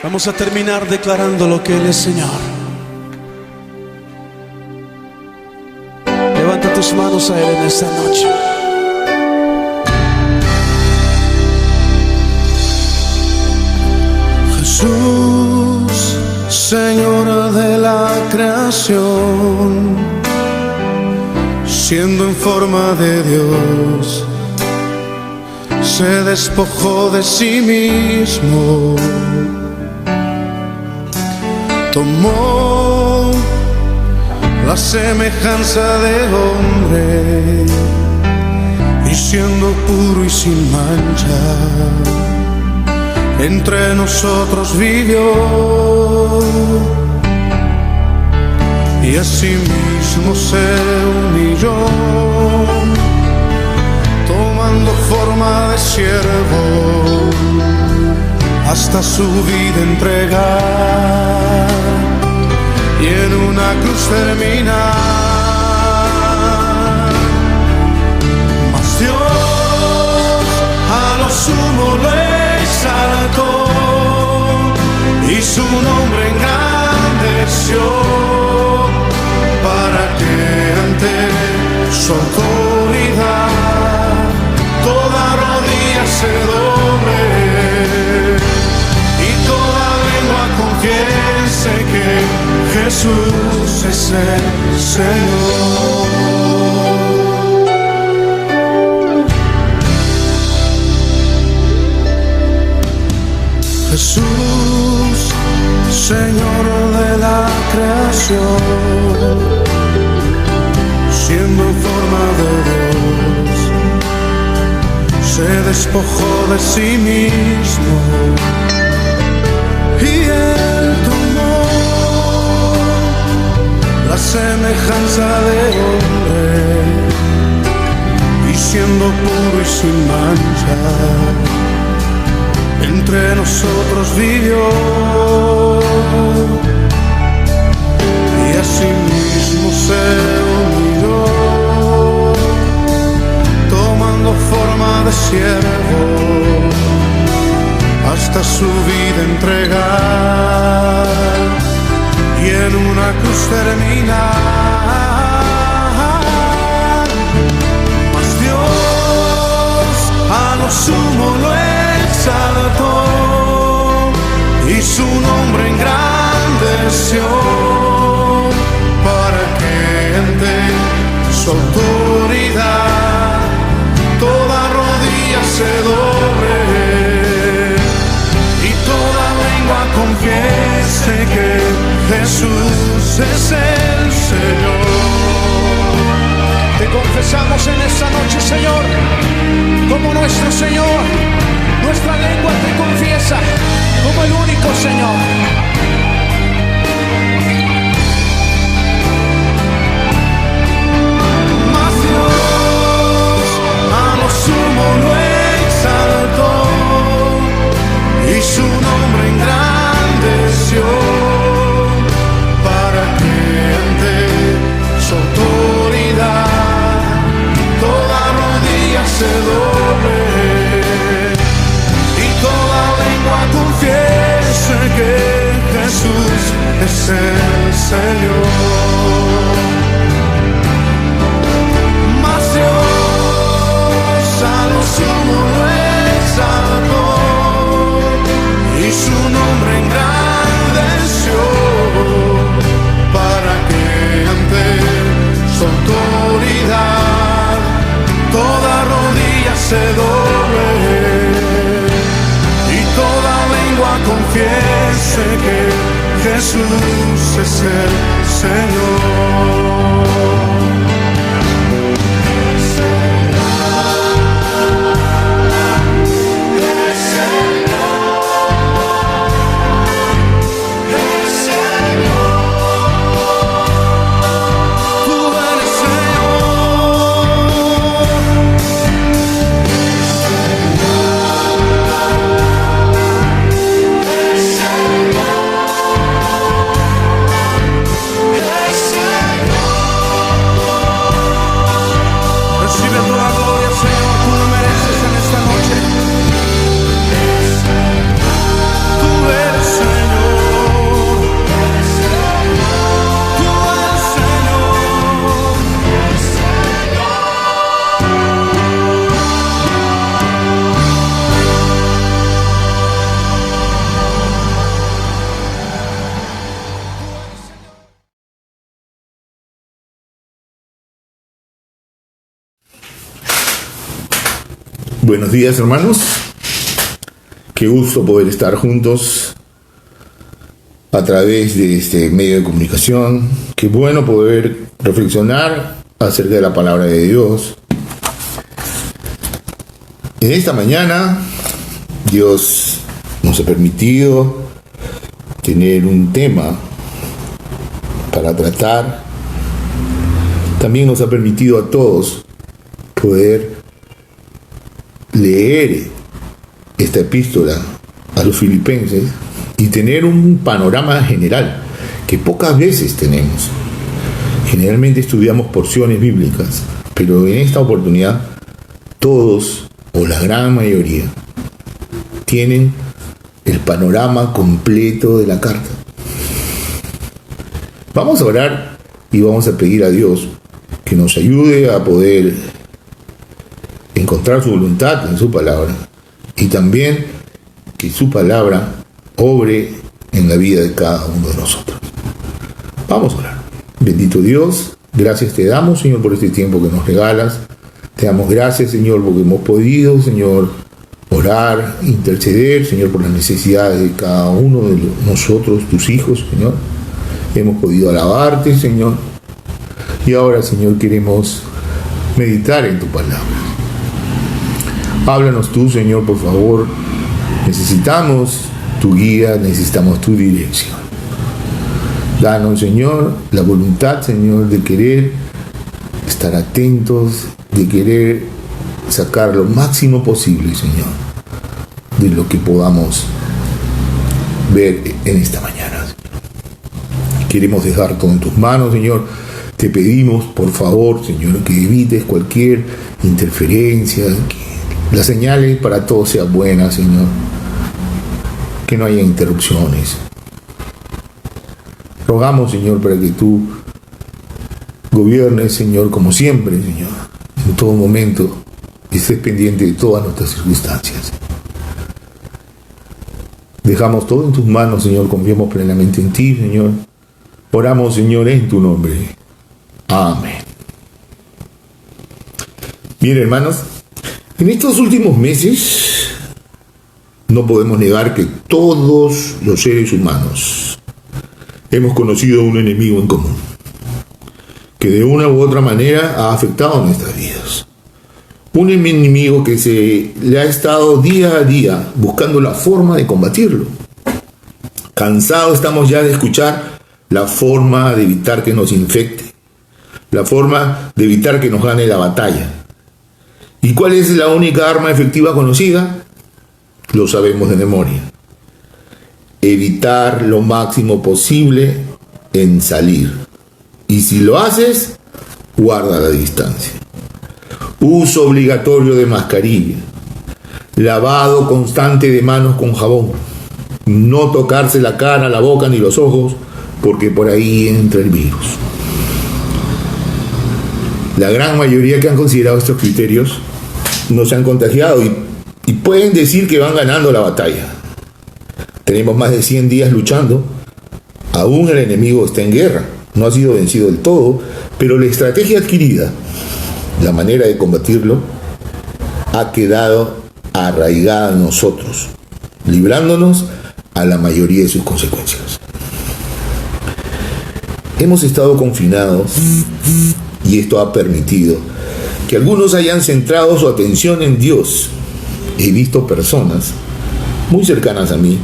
Vamos a terminar declarando lo que Él es Señor. Levanta tus manos a Él en esta noche. Jesús, Señor de la creación, siendo en forma de Dios, se despojó de sí mismo. Tomó la semejanza de hombre y siendo puro y sin mancha, entre nosotros vivió. Y asimismo se humilló, tomando forma de siervo, hasta su vida entregar y en una cruz terminar. Mas Dios a lo sumo lo exaltó y su nombre engrandeció, para que ante su autoridad toda rodilla se doble y toda lengua confiese que Jesús es el Señor. Jesús, Señor de la creación, siendo en forma de Dios, se despojó de sí mismo y Él tomó la semejanza de hombre y siendo puro y sin mancha, entre nosotros vivió. Y asimismo se humilló, tomando forma de siervo, hasta su vida entregar y en una cruz terminar. Mas Dios a lo sumo lo exaltó y su nombre engrandeció, para que ante su autoridad toda rodilla se doble y toda lengua confiese que Jesús es el Señor. Te confesamos en esta noche, Señor, como nuestro Señor. Nuestra lengua te confiesa como el único Señor. Mas Dios a lo sumo lo exaltó y su nombre engrandeció, para que ante su autoridad toda rodilla se doble y toda lengua confiese que Jesús es el Señor. Mas Dios a lo sumo lo exaltó y su nombre engrandeció, para que ante su autoridad toda rodilla se doble y toda lengua confiese que Jesús es el Señor. Señor. Buenos días, hermanos. Qué gusto poder estar juntos a través de este medio de comunicación. Qué bueno poder reflexionar acerca de la palabra de Dios. En esta mañana, Dios nos ha permitido tener un tema para tratar. También nos ha permitido a todos poder leer esta epístola a los filipenses y tener un panorama general que pocas veces tenemos. Generalmente estudiamos porciones bíblicas, pero en esta oportunidad todos o la gran mayoría tienen el panorama completo de la carta. Vamos a orar y vamos a pedir a Dios que nos ayude a poder encontrar su voluntad en su palabra y también que su palabra obre en la vida de cada uno de nosotros. Vamos a orar. Bendito Dios, gracias te damos, Señor, por este tiempo que nos regalas. Te damos gracias, Señor, porque hemos podido, Señor, orar, interceder, Señor, por las necesidades de cada uno de nosotros, tus hijos, Señor. Hemos podido alabarte, Señor. Y ahora, Señor, queremos meditar en tu palabra. Háblanos tú, Señor, por favor. Necesitamos tu guía, necesitamos tu dirección. Danos, Señor, la voluntad, Señor, de querer estar atentos, de querer sacar lo máximo posible, Señor, de lo que podamos ver en esta mañana, Señor. Queremos dejar todo en tus manos, Señor. Te pedimos, por favor, Señor, que evites cualquier interferencia, que las señales para todos sean buenas, Señor, que no haya interrupciones. Rogamos, Señor, para que tú gobiernes, Señor, como siempre, Señor, en todo momento, y estés pendiente de todas nuestras circunstancias. Dejamos todo en tus manos, Señor, confiamos plenamente en ti, Señor. Oramos, Señor, en tu nombre. Amén. Bien, hermanos, en estos últimos meses no podemos negar que todos los seres humanos hemos conocido un enemigo en común que de una u otra manera ha afectado nuestras vidas. Un enemigo que se le ha estado día a día buscando la forma de combatirlo. Cansados estamos ya de escuchar la forma de evitar que nos infecte, la forma de evitar que nos gane la batalla. ¿Y cuál es la única arma efectiva conocida? Lo sabemos de memoria. Evitar lo máximo posible en salir. Y si lo haces, guarda la distancia. Uso obligatorio de mascarilla. Lavado constante de manos con jabón. No tocarse la cara, la boca ni los ojos, porque por ahí entra el virus. La gran mayoría que han considerado estos criterios no se han contagiado y pueden decir que van ganando la batalla. Tenemos más de 100 días luchando. Aún el enemigo está en guerra. No ha sido vencido del todo, pero la estrategia adquirida, la manera de combatirlo, ha quedado arraigada en nosotros, librándonos a la mayoría de sus consecuencias. Hemos estado confinados y esto ha permitido que algunos hayan centrado su atención en Dios. He visto personas muy cercanas a mí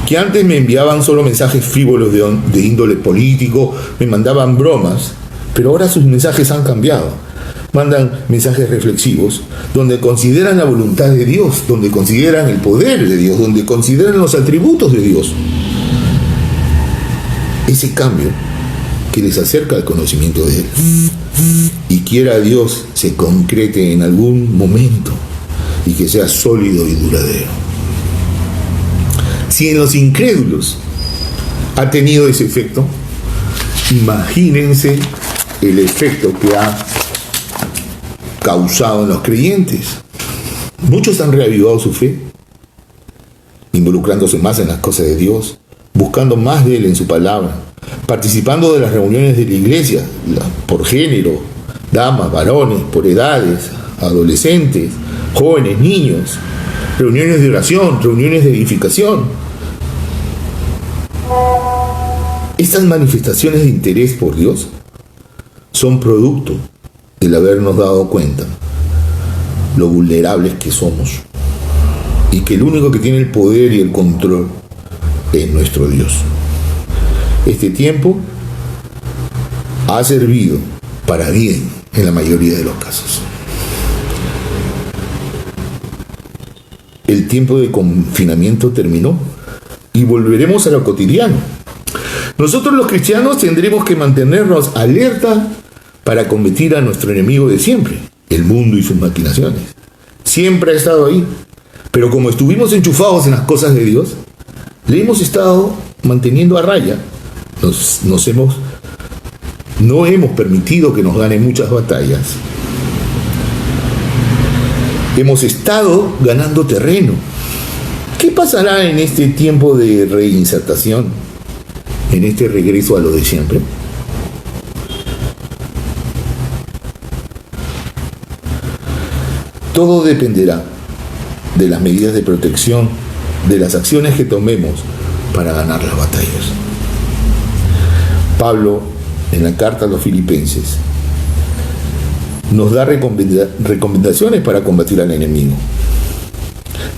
que antes me enviaban solo mensajes frívolos de índole político, me mandaban bromas, pero ahora sus mensajes han cambiado. Mandan mensajes reflexivos, donde consideran la voluntad de Dios, donde consideran el poder de Dios, donde consideran los atributos de Dios. Ese cambio que les acerca al conocimiento de Él. Y quiera Dios se concrete en algún momento y que sea sólido y duradero. Si en los incrédulos ha tenido ese efecto, imagínense el efecto que ha causado en los creyentes. Muchos han reavivado su fe, involucrándose más en las cosas de Dios, buscando más de Él en su palabra, participando de las reuniones de la iglesia, por género, damas, varones, por edades, adolescentes, jóvenes, niños, reuniones de oración, reuniones de edificación. Estas manifestaciones de interés por Dios son producto del habernos dado cuenta lo vulnerables que somos y que el único que tiene el poder y el control es nuestro Dios. Este tiempo ha servido para bien en la mayoría de los casos. El tiempo de confinamiento terminó y volveremos a lo cotidiano. Nosotros los cristianos tendremos que mantenernos alerta para combatir a nuestro enemigo de siempre, el mundo y sus maquinaciones. Siempre ha estado ahí, pero como estuvimos enchufados en las cosas de Dios, le hemos estado manteniendo a raya. No hemos permitido que nos gane muchas batallas. Hemos estado ganando terreno. ¿Qué pasará en este tiempo de reinsertación? En este regreso a lo de siempre. Todo dependerá de las medidas de protección, de las acciones que tomemos para ganar las batallas. Pablo, en la carta a los Filipenses, nos da recomendaciones para combatir al enemigo.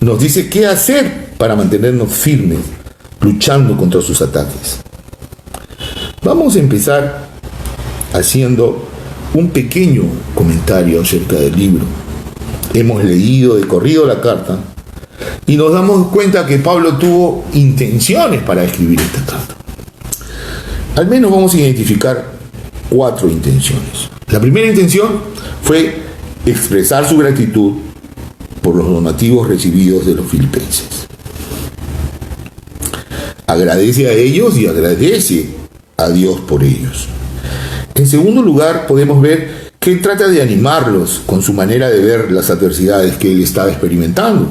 Nos dice qué hacer para mantenernos firmes, luchando contra sus ataques. Vamos a empezar haciendo un pequeño comentario acerca del libro. Hemos leído de corrido la carta y nos damos cuenta que Pablo tuvo intenciones para escribir esta carta. Al menos vamos a identificar 4 intenciones. La primera intención fue expresar su gratitud por los donativos recibidos de los filipenses. Agradece a ellos y agradece a Dios por ellos. En segundo lugar, podemos ver que él trata de animarlos con su manera de ver las adversidades que él estaba experimentando,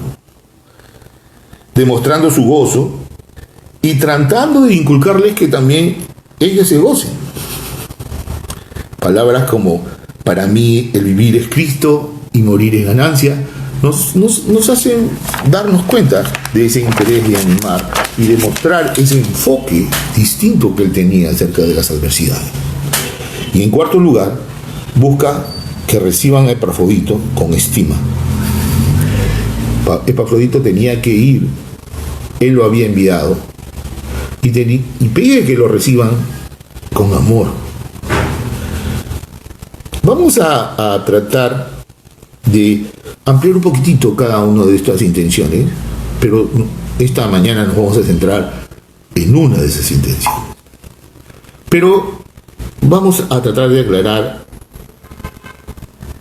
demostrando su gozo y tratando de inculcarles que también ellos se gocen. Palabras como: para mí el vivir es Cristo y morir es ganancia, nos hacen darnos cuenta de ese interés de animar y de mostrar ese enfoque distinto que él tenía acerca de las adversidades. Y en cuarto lugar, busca que reciban a Epafrodito con estima. Epafrodito tenía que ir, él lo había enviado, y pide que lo reciban con amor. Vamos a tratar de ampliar un poquitito cada una de estas intenciones, pero esta mañana nos vamos a centrar en una de esas intenciones. Pero vamos a tratar de aclarar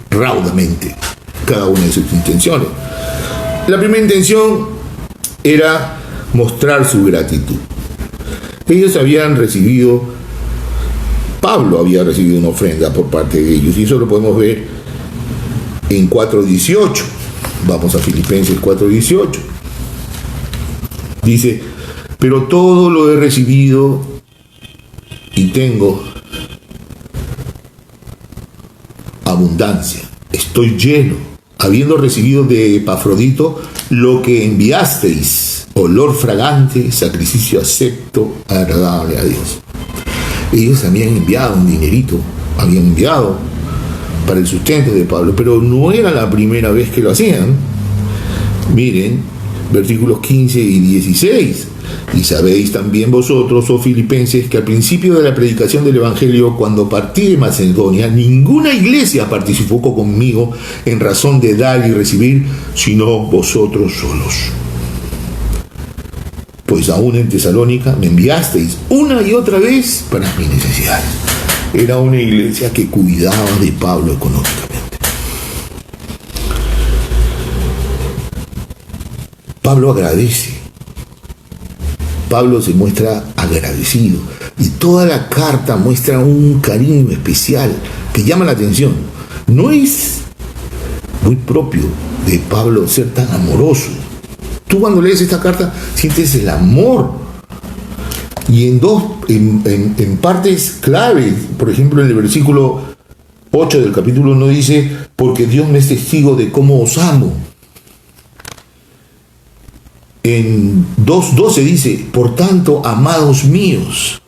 raudamente cada una de sus intenciones. La primera intención era mostrar su gratitud. Ellos habían recibido, Pablo había recibido una ofrenda por parte de ellos, y eso lo podemos ver en 4:18. Vamos a Filipenses 4:18. Dice: pero todo lo he recibido y tengo abundancia, estoy lleno, habiendo recibido de Epafrodito lo que enviasteis, olor fragante, sacrificio acepto, agradable a Dios. Ellos habían enviado un dinerito, habían enviado para el sustento de Pablo, pero no era la primera vez que lo hacían. Miren, versículos 15 y 16. Y sabéis también vosotros, oh filipenses, que al principio de la predicación del Evangelio, cuando partí de Macedonia, ninguna iglesia participó conmigo en razón de dar y recibir, sino vosotros solos. Pues aún en Tesalónica me enviasteis una y otra vez para mis necesidades. Era una iglesia que cuidaba de Pablo económicamente. Pablo agradece. Pablo se muestra agradecido. Y toda la carta muestra un cariño especial que llama la atención. No es muy propio de Pablo ser tan amoroso. Tú cuando lees esta carta sientes el amor. Y en partes claves, por ejemplo en el versículo 8 del capítulo 1 dice: porque Dios me es testigo de cómo os amo. En 2:12 dice, por tanto, amados míos.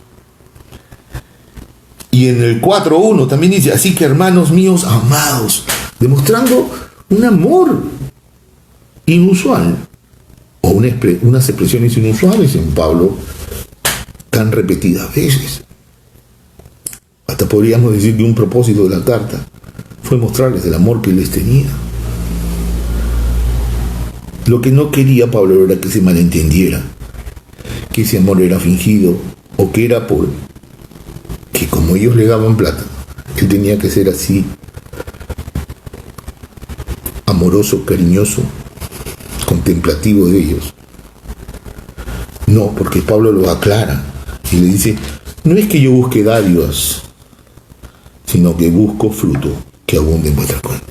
Y en el 4:1 también dice, así que hermanos míos amados, demostrando un amor inusual, o unas expresiones inusuales en Pablo, tan repetidas veces. Hasta podríamos decir que un propósito de la carta fue mostrarles el amor que les tenía. Lo que no quería Pablo era que se malentendiera, que ese amor era fingido, o que era por que como ellos le daban plata, él tenía que ser así, amoroso, cariñoso, contemplativo de ellos. No, porque Pablo lo aclara y le dice, no es que yo busque dádivas, sino que busco fruto que abunde en vuestra cuenta.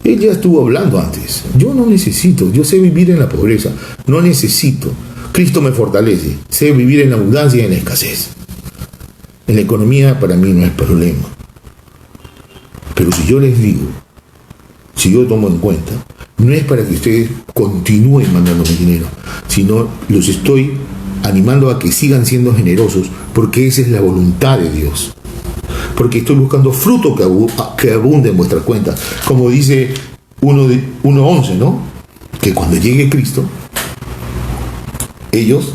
Él ya estuvo hablando antes. Yo no necesito, yo sé vivir en la pobreza, no necesito. Cristo me fortalece, sé vivir en la abundancia y en la escasez. En la economía para mí no es problema. Pero si yo les digo, si yo tomo en cuenta, no es para que ustedes continúen mandándome dinero, sino los estoy animando a que sigan siendo generosos, porque esa es la voluntad de Dios. Porque estoy buscando fruto que abunde en vuestra cuenta. Como dice 1:11, ¿no? Que cuando llegue Cristo, ellos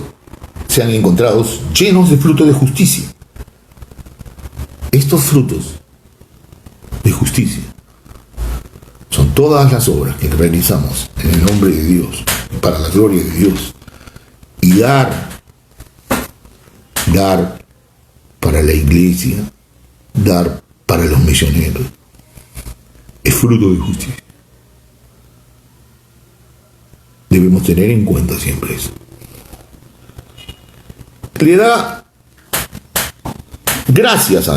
sean encontrados llenos de fruto de justicia. Estos frutos de justicia son todas las obras que realizamos en el nombre de Dios, para la gloria de Dios. Y dar para la iglesia, dar para los misioneros, es fruto de justicia. Debemos tener en cuenta siempre eso. Le da gracias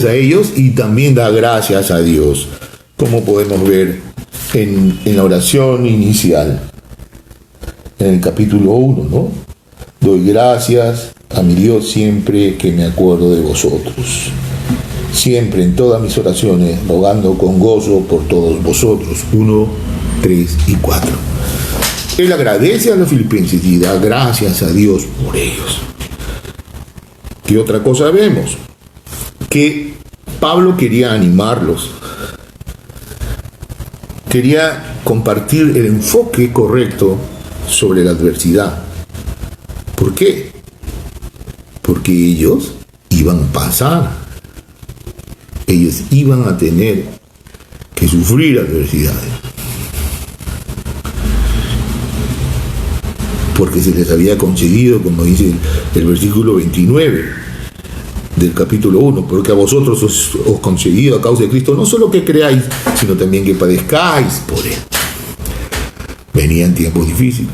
a ellos y también da gracias a Dios, como podemos ver en la oración inicial, en el capítulo 1, ¿no? Doy gracias a mi Dios siempre que me acuerdo de vosotros, siempre en todas mis oraciones, rogando con gozo por todos vosotros. 1, 3 y 4. Él agradece a los filipenses y da gracias a Dios por ellos. ¿Qué otra cosa vemos? Que Pablo quería animarlos, quería compartir el enfoque correcto sobre la adversidad. ¿Por qué? Porque ellos iban a pasar, ellos iban a tener que sufrir adversidades, porque se les había concedido, como dice el versículo 29 del capítulo 1, porque a vosotros os concedido a causa de Cristo no solo que creáis, sino también que padezcáis por él. Venían tiempos difíciles.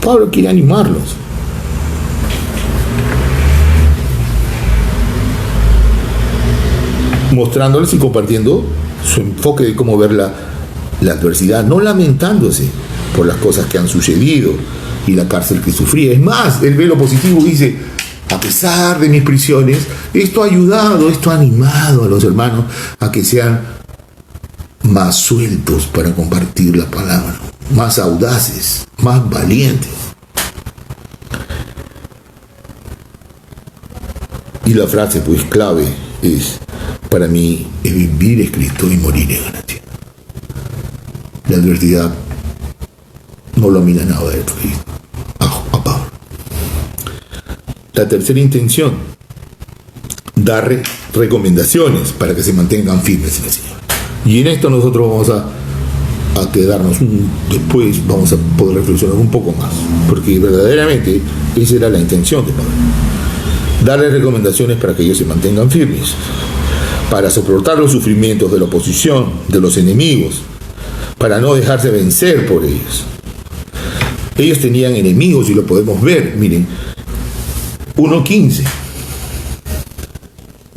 Pablo quiere animarlos. Mostrándoles y compartiendo su enfoque de cómo ver la adversidad, no lamentándose por las cosas que han sucedido y la cárcel que sufría. Es más, él ve lo positivo y dice, a pesar de mis prisiones, esto ha ayudado, esto ha animado a los hermanos a que sean más sueltos para compartir la palabra, más audaces, más valientes. Y la frase pues clave es, para mí es vivir es Cristo y morir es ganancia. La adversidad no lo mira nada de Cristo, a Pablo. La tercera intención, dar recomendaciones para que se mantengan firmes en el Señor. Y en esto nosotros vamos a quedarnos, después vamos a poder reflexionar un poco más, porque verdaderamente esa era la intención de Pablo. Darles recomendaciones para que ellos se mantengan firmes, para soportar los sufrimientos de la oposición, de los enemigos, para no dejarse vencer por ellos. Ellos tenían enemigos y lo podemos ver, miren, 1:15.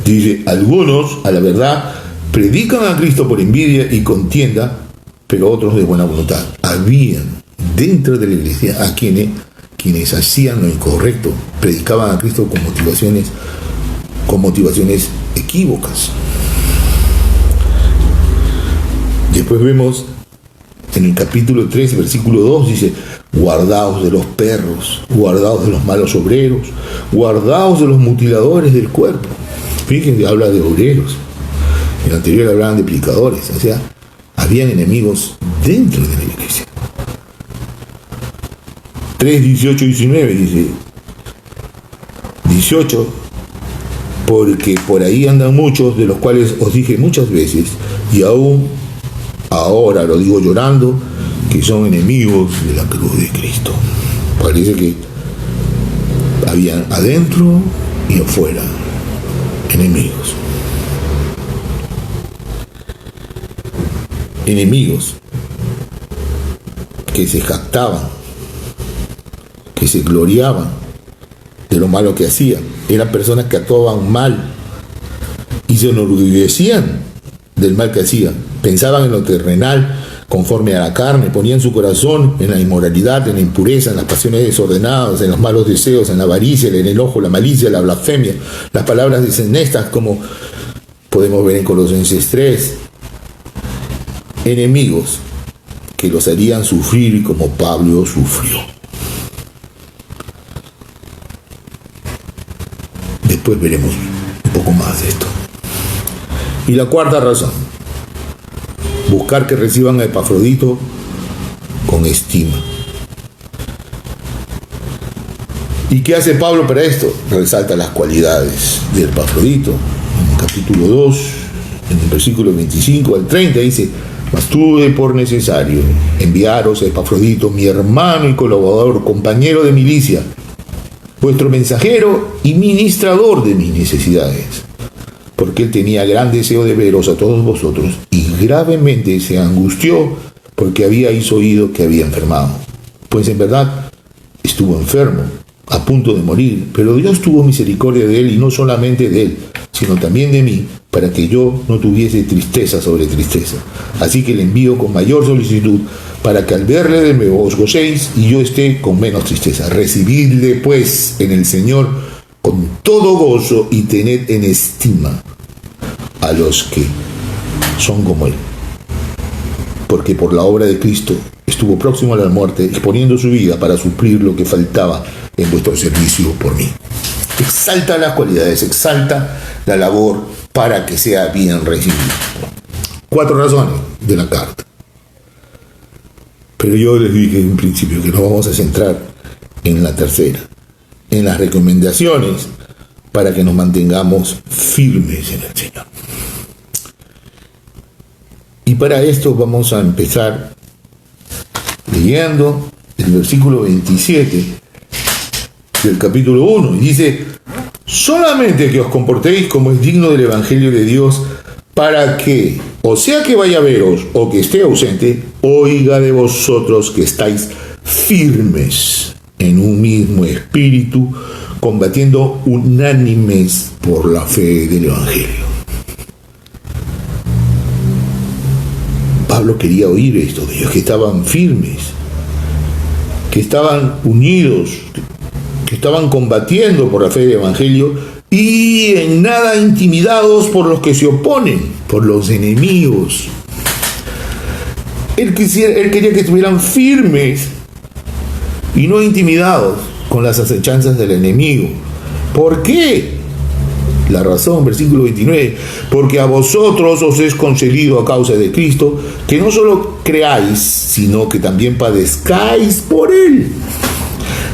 Dice, algunos, a la verdad, predican a Cristo por envidia y contienda, pero otros de buena voluntad. Habían dentro de la iglesia a quienes hacían lo incorrecto, predicaban a Cristo con motivaciones equívocas. Después vemos en el capítulo 3, versículo 2, dice: guardaos de los perros, guardaos de los malos obreros, guardaos de los mutiladores del cuerpo. Fíjense, habla de obreros. En el anterior hablaban de predicadores, o sea, habían enemigos dentro de la iglesia. 3, 18 y 19 dice: 18, porque por ahí andan muchos, de los cuales os dije muchas veces, y aún ahora lo digo llorando, que son enemigos de la cruz de Cristo. Parece que habían adentro y afuera enemigos. Enemigos que se jactaban, que se gloriaban de lo malo que hacían. Eran personas que actuaban mal y se enorgullecían del mal que hacían. Pensaban en lo terrenal conforme a la carne, ponían su corazón en la inmoralidad, en la impureza, en las pasiones desordenadas, en los malos deseos, en la avaricia, en el enojo, la malicia, la blasfemia, las palabras deshonestas, como podemos ver en Colosenses 3. Enemigos que los harían sufrir como Pablo sufrió. Después veremos un poco más de esto. Y la cuarta razón: buscar que reciban a Epafrodito con estima. ¿Y qué hace Pablo para esto? Resalta las cualidades de Epafrodito. En el capítulo 2, en el versículo 25 al 30, dice: mas tuve por necesario enviaros a Epafrodito, mi hermano y colaborador, compañero de milicia, vuestro mensajero y ministrador de mis necesidades, porque él tenía gran deseo de veros a todos vosotros, y gravemente se angustió porque habíais oído que había enfermado. Pues en verdad estuvo enfermo, a punto de morir, pero Dios tuvo misericordia de él, y no solamente de él, sino también de mí, para que yo no tuviese tristeza sobre tristeza. Así que le envío con mayor solicitud, para que al verle de nuevo os gocéis y yo esté con menos tristeza. Recibidle pues en el Señor con todo gozo, y tened en estima a los que son como él, porque por la obra de Cristo estuvo próximo a la muerte, exponiendo su vida para suplir lo que faltaba en vuestro servicio por mí. Exalta las cualidades, exalta la labor para que sea bien recibido. 4 razones de la carta. Pero yo les dije en un principio que nos vamos a centrar en la tercera, en las recomendaciones para que nos mantengamos firmes en el Señor. Y para esto vamos a empezar leyendo el versículo 27 del capítulo 1. Y dice: solamente que os comportéis como es digno del Evangelio de Dios, para que, o sea que vaya a veros o que esté ausente, oiga de vosotros que estáis firmes en un mismo espíritu, combatiendo unánimes por la fe del Evangelio. Pablo quería oír esto de ellos, que estaban firmes, que estaban unidos, que estaban combatiendo por la fe del Evangelio, y en nada intimidados por los que se oponen, por los enemigos. Él quería que estuvieran firmes y no intimidados con las acechanzas del enemigo. ¿Por qué? La razón, versículo 29, porque a vosotros os es concedido a causa de Cristo que no solo creáis, sino que también padezcáis por él,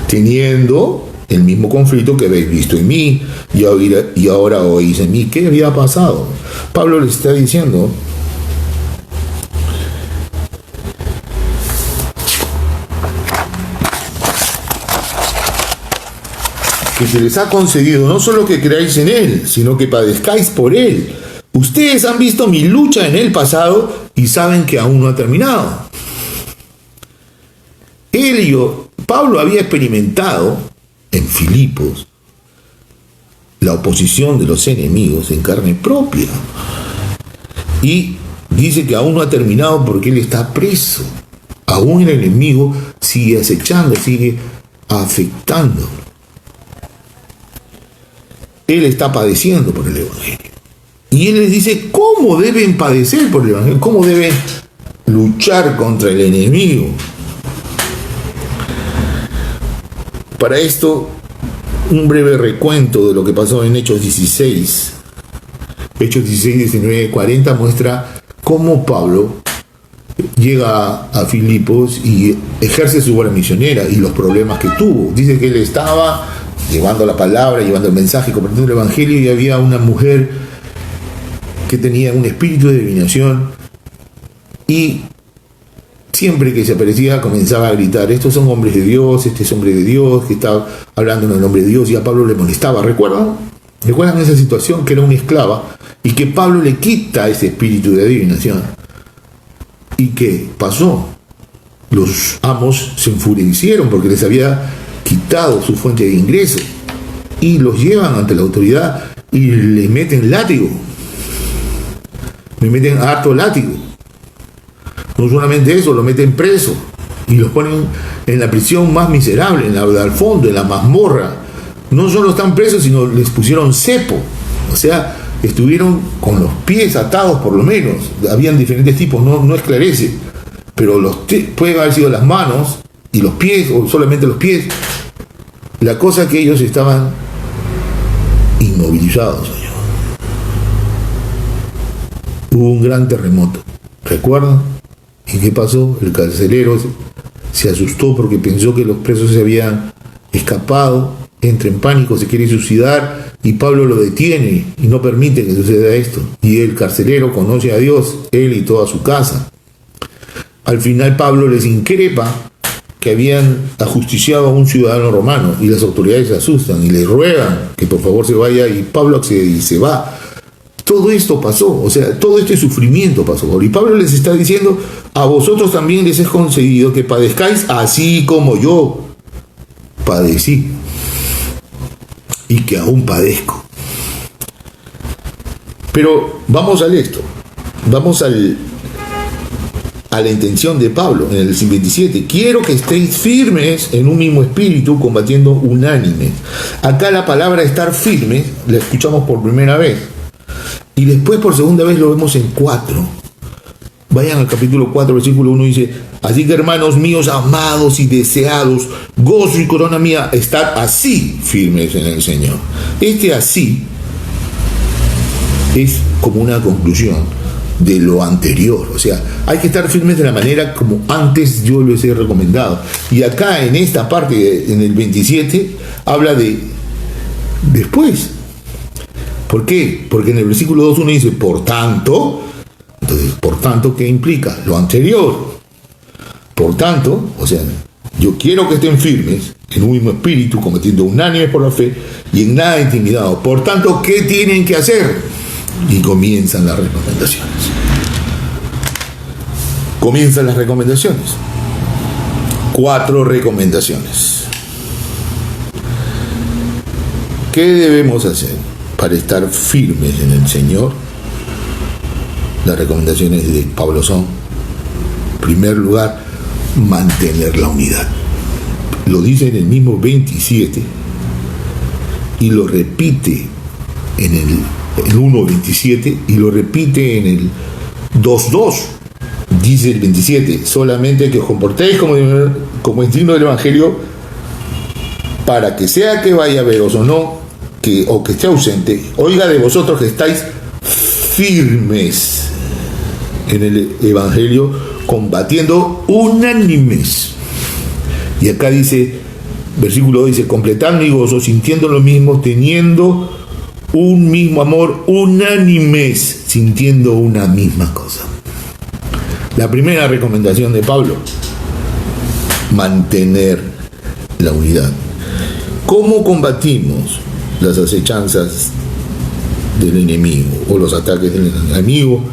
teniendo el mismo conflicto que habéis visto en mí y ahora oís en mí. ¿Qué había pasado? Pablo les está diciendo que se les ha concedido no solo que creáis en él, sino que padezcáis por él. Ustedes han visto mi lucha en el pasado y saben que aún no ha terminado. Pablo había experimentado en Filipos la oposición de los enemigos en carne propia. Y dice que aún no ha terminado porque él está preso. Aún el enemigo sigue acechando, sigue afectando. Él está padeciendo por el Evangelio. Y él les dice cómo deben padecer por el Evangelio, cómo deben luchar contra el enemigo. Para esto, un breve recuento de lo que pasó en Hechos 16. Hechos 16, 19, 40 muestra cómo Pablo llega a Filipos y ejerce su obra misionera y los problemas que tuvo. Dice que él estaba llevando la palabra, llevando el mensaje, compartiendo el evangelio, y había una mujer que tenía un espíritu de adivinación y siempre que se aparecía comenzaba a gritar: estos son hombres de Dios, este es hombre de Dios, que está hablando en el nombre de Dios, y a Pablo le molestaba. ¿Recuerdan esa situación? Que era una esclava y que Pablo le quita ese espíritu de adivinación. ¿Y qué pasó? Los amos se enfurecieron porque les había quitado su fuente de ingreso y los llevan ante la autoridad y le meten látigo. Le meten harto látigo. No solamente eso, lo meten preso y los ponen en la prisión más miserable, en la de al fondo, en la mazmorra. No solo están presos, sino les pusieron cepo. O sea, estuvieron con los pies atados por lo menos. Habían diferentes tipos, no esclarece. Pero puede haber sido las manos y los pies, o solamente los pies. La cosa que ellos estaban inmovilizados. Hubo un gran terremoto. ¿Recuerdan? ¿Y qué pasó? El carcelero se asustó porque pensó que los presos se habían escapado, entra en pánico, se quiere suicidar y Pablo lo detiene y no permite que suceda esto. Y el carcelero conoce a Dios, él y toda su casa. Al final Pablo les increpa que habían ajusticiado a un ciudadano romano y las autoridades se asustan y le ruegan que por favor se vaya, y Pablo accede y se va. Todo esto pasó, o sea, todo este sufrimiento pasó. Y Pablo les está diciendo: a vosotros también les es concedido que padezcáis así como yo padecí y que aún padezco. Pero vamos al esto, vamos a la intención de Pablo en el 27. Quiero que estéis firmes en un mismo espíritu, combatiendo unánime. Acá la palabra estar firme la escuchamos por primera vez y después por segunda vez lo vemos en 4. Vayan al capítulo 4, versículo 1, dice: así que, hermanos míos amados y deseados, gozo y corona mía, estad así firmes en el Señor. Este así es como una conclusión de lo anterior. O sea, hay que estar firmes de la manera como antes yo les he recomendado. Y acá en esta parte, en el 27, habla de después. ¿Por qué? Porque en el versículo 2.1 dice: por tanto. Entonces, por tanto, ¿qué implica? Lo anterior. Por tanto, o sea, yo quiero que estén firmes en un mismo espíritu, combatiendo unánimes por la fe y en nada intimidados. Por tanto, ¿qué tienen que hacer? Y comienzan las recomendaciones. Comienzan las recomendaciones. 4 recomendaciones. ¿Qué debemos hacer para estar firmes en el Señor? Las recomendaciones de Pablo son: en primer lugar, mantener la unidad. Lo dice en el mismo 27 y lo repite en el 1.27 y lo repite en el 2.2. Dice el 27: solamente que os comportéis como es digno del Evangelio, para que sea que vaya a veros o no, o que esté ausente, oiga de vosotros que estáis firmes en el Evangelio, combatiendo unánimes. Y acá dice, versículo 2 dice: completad mi gozo, sintiendo lo mismo, teniendo un mismo amor, unánimes, sintiendo una misma cosa. La primera recomendación de Pablo: mantener la unidad. ¿Cómo combatimos las acechanzas del enemigo o los ataques del enemigo?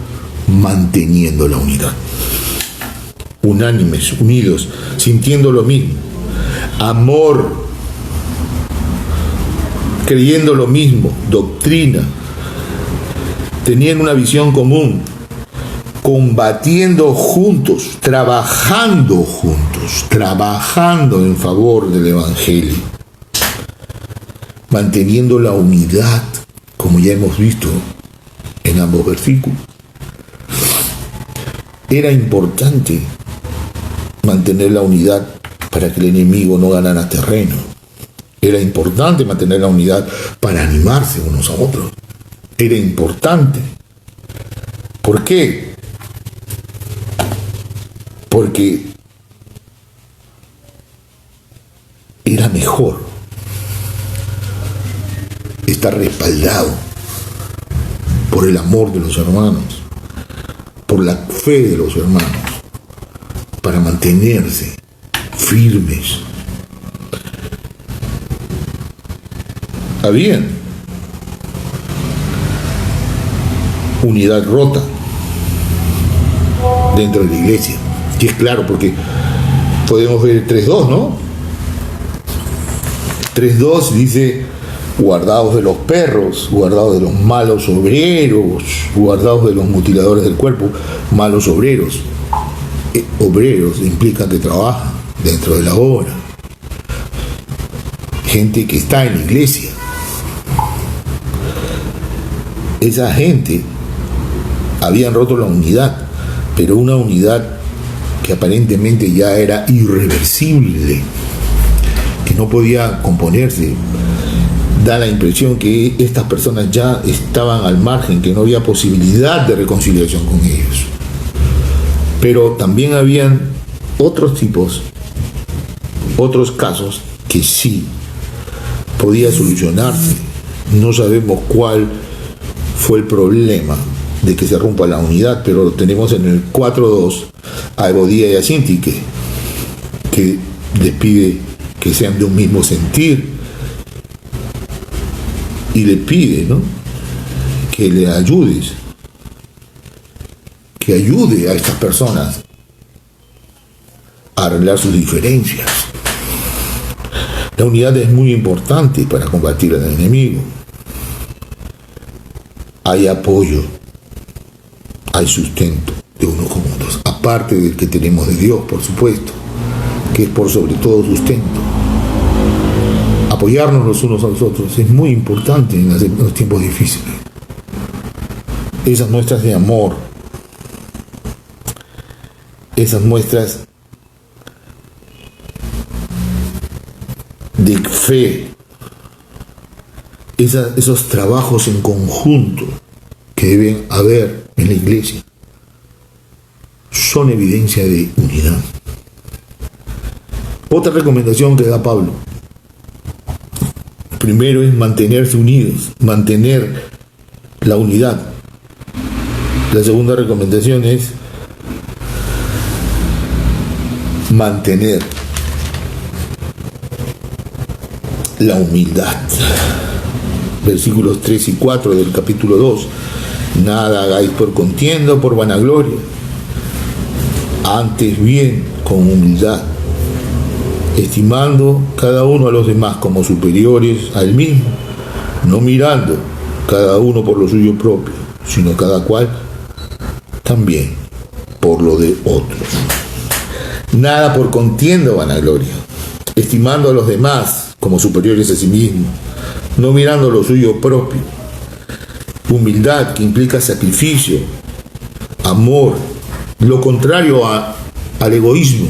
Manteniendo la unidad. Unánimes, unidos, sintiendo lo mismo. Amor, creyendo lo mismo. Doctrina, teniendo una visión común. Combatiendo juntos, trabajando en favor del Evangelio. Manteniendo la unidad, como ya hemos visto en ambos versículos. Era importante mantener la unidad para que el enemigo no ganara terreno. Era importante mantener la unidad para animarse unos a otros. Era importante. ¿Por qué? Porque era mejor estar respaldado por el amor de los hermanos, por la fe de los hermanos, para mantenerse firmes. Había unidad rota dentro de la iglesia. Y es claro, porque podemos ver el 3.2, ¿no? 3.2 dice: guardaos de los perros, guardaos de los malos obreros, guardaos de los mutiladores del cuerpo, malos obreros. Obreros implica que trabajan dentro de la obra. Gente que está en la iglesia. Esa gente habían roto la unidad, pero una unidad que aparentemente ya era irreversible, que no podía componerse. Da la impresión que estas personas ya estaban al margen, que no había posibilidad de reconciliación con ellos. Pero también habían otros tipos, otros casos que sí podía solucionarse. No sabemos cuál fue el problema de que se rompa la unidad, pero lo tenemos en el 4.2 a Evodía y a Sintique, que les pide que sean de un mismo sentir y le pide, ¿no?, que le ayudes, que ayude a estas personas a arreglar sus diferencias. La unidad es muy importante para combatir al enemigo. Hay apoyo, hay sustento de unos con otros, aparte del que tenemos de Dios, por supuesto, que es por sobre todo sustento. Apoyarnos los unos a los otros es muy importante en los tiempos difíciles. Esas muestras de amor, esas muestras de fe, esos trabajos en conjunto que deben haber en la iglesia, son evidencia de unidad. Otra recomendación que da Pablo: primero es mantenerse unidos, mantener la unidad. La segunda recomendación es mantener la humildad. Versículos 3 y 4 del capítulo 2. Nada hagáis por contienda o por vanagloria, antes bien con humildad, estimando cada uno a los demás como superiores a él mismo, no mirando cada uno por lo suyo propio, sino cada cual también por lo de otros. Nada por contienda o vanagloria, estimando a los demás como superiores a sí mismo, no mirando lo suyo propio. Humildad, que implica sacrificio, amor, lo contrario al egoísmo.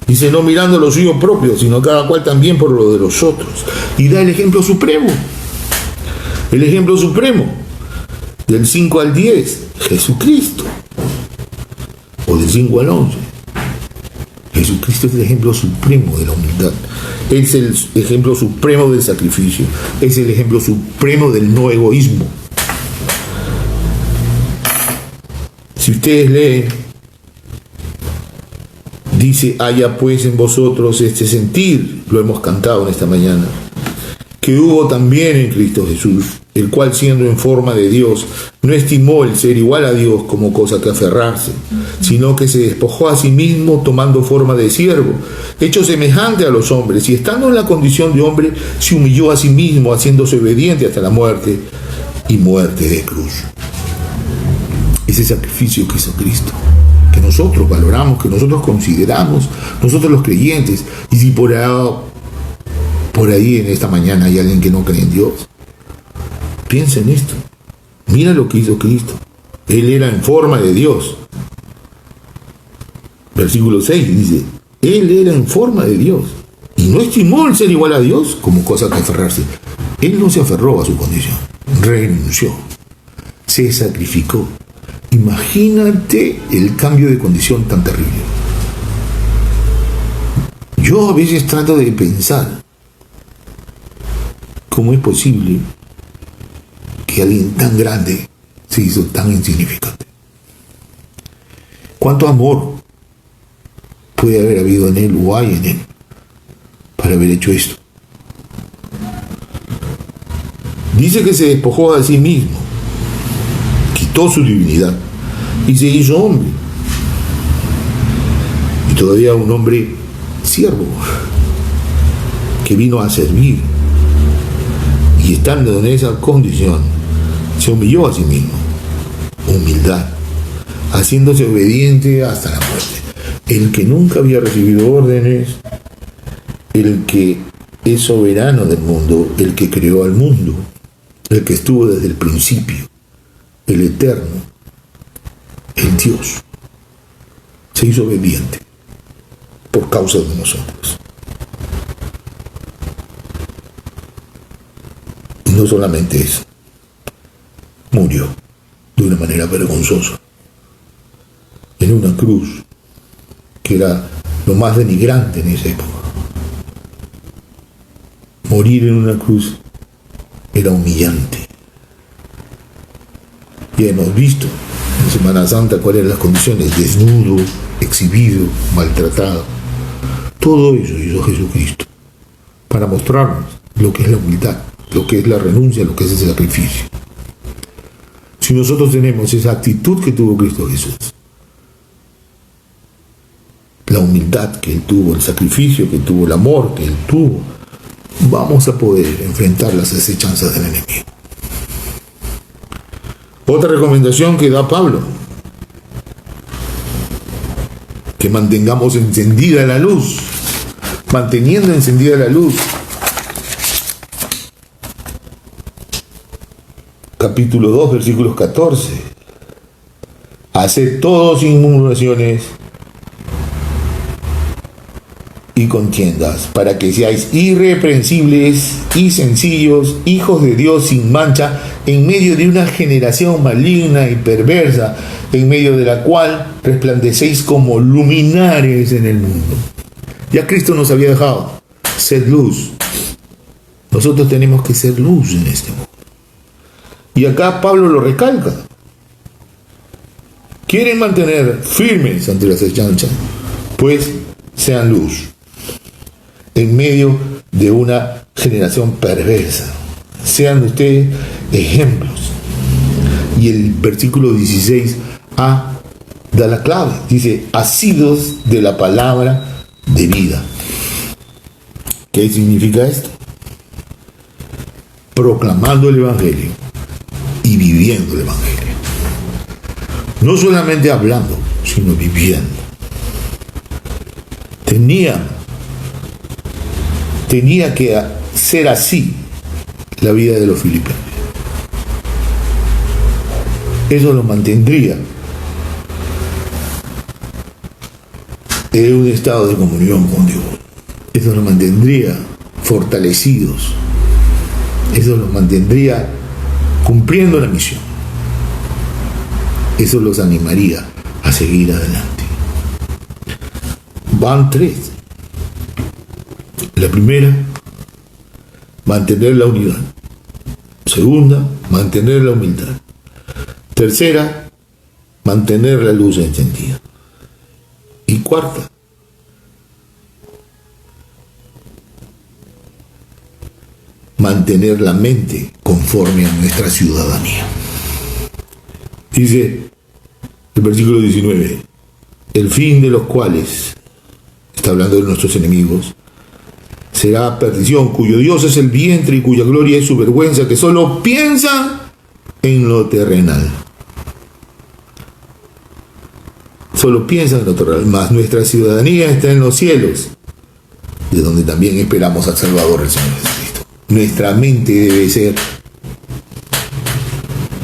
Dice: no mirando lo suyo propio, sino cada cual también por lo de los otros. Y da el ejemplo supremo. El ejemplo supremo, del 5 al 10, Jesucristo. O del 5 al 11. Jesucristo es el ejemplo supremo de la humildad. Es el ejemplo supremo del sacrificio. Es el ejemplo supremo del no egoísmo. Si ustedes leen, dice: haya pues en vosotros este sentir, lo hemos cantado en esta mañana, que hubo también en Cristo Jesús, el cual, siendo en forma de Dios, no estimó el ser igual a Dios como cosa que aferrarse, sino que se despojó a sí mismo, tomando forma de siervo, hecho semejante a los hombres, y estando en la condición de hombre, se humilló a sí mismo, haciéndose obediente hasta la muerte, y muerte de cruz. Ese sacrificio que hizo Cristo, que nosotros valoramos, que nosotros consideramos, nosotros los creyentes. Y si por ahí en esta mañana hay alguien que no cree en Dios, piensa en esto. Mira lo que hizo Cristo. Él era en forma de Dios, Versículo 6 dice, Él era en forma de Dios y no estimó el ser igual a Dios como cosa que aferrarse. Él no se aferró a su condición, renunció, se sacrificó. Imagínate el cambio de condición tan terrible. Yo a veces trato de pensar cómo es posible que alguien tan grande se hizo tan insignificante. ¿Cuánto amor puede haber habido en él o hay en él para haber hecho esto? Dice que se despojó a sí mismo, quitó su divinidad y se hizo hombre. Y todavía un hombre siervo que vino a servir, y estando en esa condición se humilló a sí mismo. Humildad, haciéndose obediente hasta la muerte. El que nunca había recibido órdenes, el que es soberano del mundo, el que creó al mundo, el que estuvo desde el principio, el eterno, el Dios, se hizo obediente por causa de nosotros. Y no solamente eso, murió de una manera vergonzosa en una cruz que era lo más denigrante en esa época. Morir en una cruz era humillante. Ya hemos visto en Semana Santa cuáles eran las condiciones: desnudo, exhibido, maltratado. Todo eso hizo Jesucristo para mostrarnos lo que es la humildad, lo que es la renuncia, lo que es el sacrificio. Si nosotros tenemos esa actitud que tuvo Cristo Jesús, la humildad que Él tuvo, el sacrificio que tuvo, el amor que Él tuvo, vamos a poder enfrentar las acechanzas del enemigo. Otra recomendación que da Pablo: que mantengamos encendida la luz. Manteniendo encendida la luz. Capítulo 2, versículos 14. Haced todo sin murmuraciones y contiendas, para que seáis irreprensibles y sencillos, hijos de Dios sin mancha, en medio de una generación maligna y perversa, en medio de la cual resplandecéis como luminares en el mundo. Ya Cristo nos había dejado ser luz. Nosotros tenemos que ser luz en este mundo. Y acá Pablo lo recalca. ¿Quieren mantener firmes ante las acechanzas? Pues sean luz en medio de una generación perversa. Sean ustedes ejemplos. Y el versículo 16a da la clave. Dice, asidos de la palabra de vida. ¿Qué significa esto? Proclamando el Evangelio y viviendo el Evangelio. No solamente hablando, sino viviendo. Tenía que ser así la vida de los filipenses. Eso los mantendría en un estado de comunión con Dios. Eso los mantendría fortalecidos. Eso los mantendría cumpliendo la misión. Eso los animaría a seguir adelante. Van tres. La primera, mantener la unidad. Segunda, mantener la humildad. Tercera, mantener la luz encendida. Y cuarta, mantener la mente conforme a nuestra ciudadanía. Dice el versículo 19, el fin de los cuales, está hablando de nuestros enemigos, será perdición, cuyo Dios es el vientre y cuya gloria es su vergüenza, que solo piensan en lo terrenal. Solo piensan en lo terrenal, mas nuestra ciudadanía está en los cielos, de donde también esperamos al Salvador, el Señor Jesucristo. Nuestra mente debe ser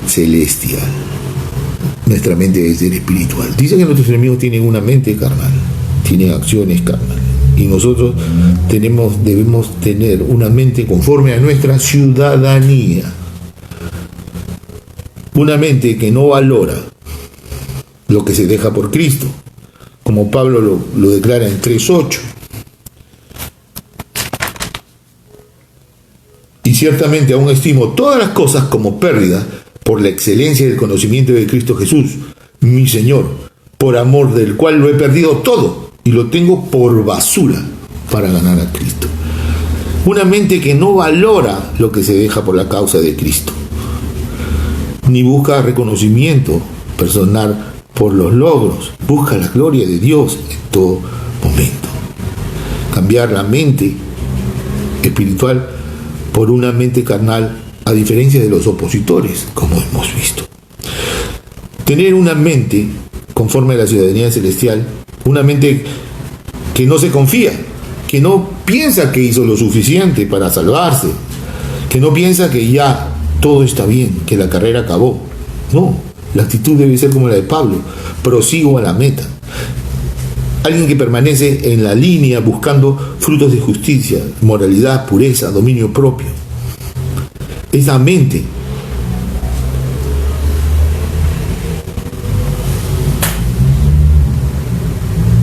celestial. nuestra mente debe ser espiritual. Dice que nuestros enemigos tienen una mente carnal, tienen acciones carnales. Y nosotros debemos tener una mente conforme a nuestra ciudadanía. Una mente que no valora lo que se deja por Cristo, como Pablo lo declara en 3:8. Y ciertamente aún estimo todas las cosas como pérdida por la excelencia del conocimiento de Cristo Jesús, mi Señor, por amor del cual lo he perdido todo y lo tengo por basura para ganar a Cristo. Una mente que no valora lo que se deja por la causa de Cristo, ni busca reconocimiento personal por los logros, busca la gloria de Dios en todo momento. Cambiar la mente espiritual por una mente carnal, a diferencia de los opositores, como hemos visto. Tener una mente conforme a la ciudadanía celestial, una mente que no se confía, que no piensa que hizo lo suficiente para salvarse, que no piensa que ya todo está bien, que la carrera acabó. No, la actitud debe ser como la de Pablo: prosigo a la meta. Alguien que permanece en la línea buscando frutos de justicia, moralidad, pureza, dominio propio. Esa mente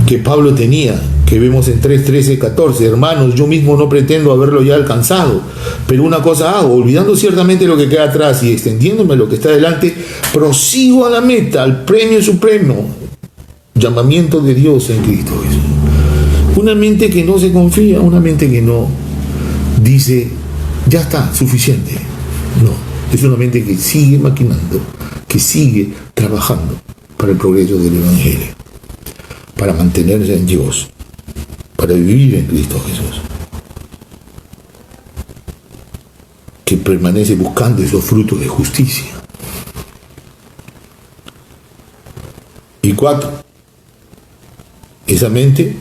que Pablo tenía, que vemos en 3:13-14, hermanos, yo mismo no pretendo haberlo ya alcanzado, pero una cosa hago, olvidando ciertamente lo que queda atrás y extendiéndome a lo que está delante, prosigo a la meta, al premio supremo, llamamiento de Dios en Cristo Jesús. Una mente que no se confía, una mente que no dice, ya está, suficiente. No, es una mente que sigue maquinando, que sigue trabajando para el progreso del Evangelio, para mantenerse en Dios, para vivir en Cristo Jesús, que permanece buscando esos frutos de justicia. Y 4, esa mente